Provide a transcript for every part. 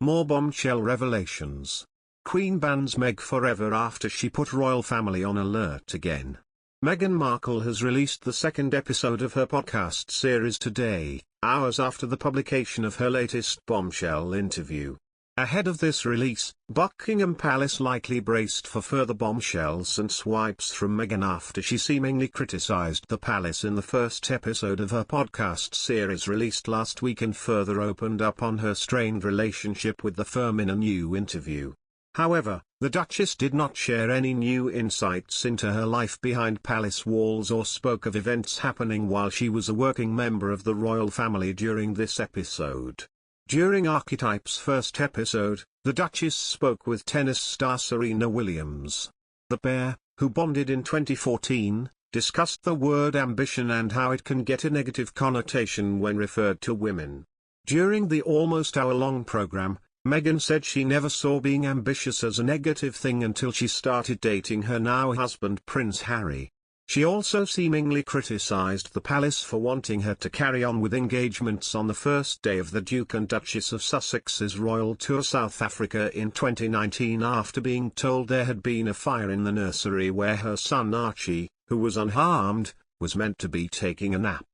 More bombshell revelations. Queen bans Meg forever after she put royal family on alert again. Meghan Markle has released the second episode of her podcast series today, hours after the publication of her latest bombshell interview. Ahead of this release, Buckingham Palace likely braced for further bombshells and swipes from Meghan after she seemingly criticized the palace in the first episode of her podcast series released last week and further opened up on her strained relationship with the firm in a new interview. However, the Duchess did not share any new insights into her life behind palace walls or spoke of events happening while she was a working member of the royal family during this episode. During Archetype's first episode, the Duchess spoke with tennis star Serena Williams. The pair, who bonded in 2014, discussed the word ambition and how it can get a negative connotation when referred to women. During the almost hour-long program, Meghan said she never saw being ambitious as a negative thing until she started dating her now husband Prince Harry. She also seemingly criticized the palace for wanting her to carry on with engagements on the first day of the Duke and Duchess of Sussex's royal tour South Africa in 2019 after being told there had been a fire in the nursery where her son Archie, who was unharmed, was meant to be taking a nap.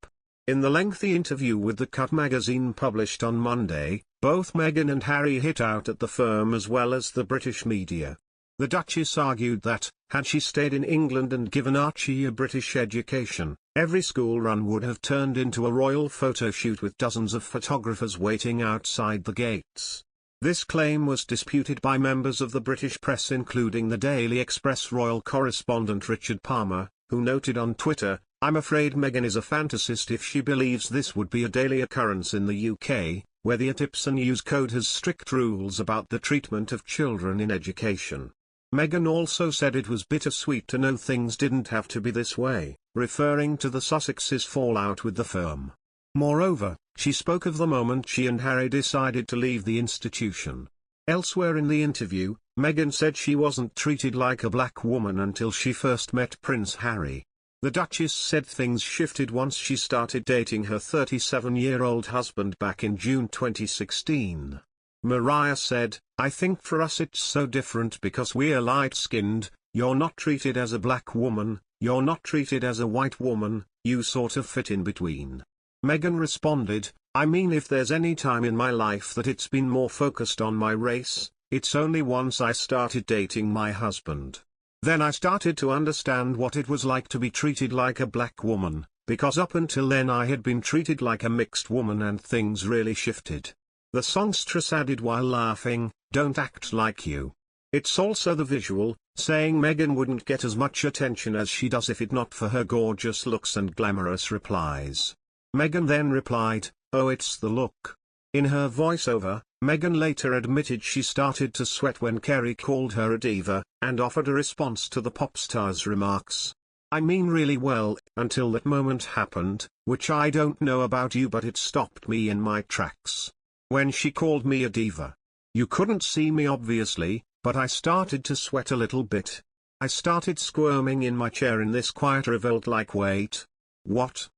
In the lengthy interview with The Cut magazine published on Monday, both Meghan and Harry hit out at the firm as well as the British media. The Duchess argued that, had she stayed in England and given Archie a British education, every school run would have turned into a royal photo shoot with dozens of photographers waiting outside the gates. This claim was disputed by members of the British press including the Daily Express royal correspondent Richard Palmer, who noted on Twitter, "I'm afraid Meghan is a fantasist if she believes this would be a daily occurrence in the UK, where the Tips News Code has strict rules about the treatment of children in education." Meghan also said it was bittersweet to know things didn't have to be this way, referring to the Sussexes' fallout with the firm. Moreover, she spoke of the moment she and Harry decided to leave the institution. Elsewhere in the interview, Meghan said she wasn't treated like a black woman until she first met Prince Harry. The Duchess said things shifted once she started dating her 37-year-old husband back in June 2016. Mariah said, "I think for us it's so different because we're light-skinned, you're not treated as a black woman, you're not treated as a white woman, you sort of fit in between." Meghan responded, "I mean if there's any time in my life that it's been more focused on my race, it's only once I started dating my husband. Then I started to understand what it was like to be treated like a black woman, because up until then I had been treated like a mixed woman and things really shifted." The songstress added while laughing, "Don't act like you." It's also the visual, saying Meghan wouldn't get as much attention as she does if it not for her gorgeous looks and glamorous replies. Meghan then replied, "Oh, it's the look." In her voiceover, Meghan later admitted she started to sweat when Kerry called her a diva, and offered a response to the pop star's remarks. "I mean really well, until that moment happened, which I don't know about you but it stopped me in my tracks. When she called me a diva. You couldn't see me obviously, but I started to sweat a little bit. I started squirming in my chair in this quiet revolt like wait. What?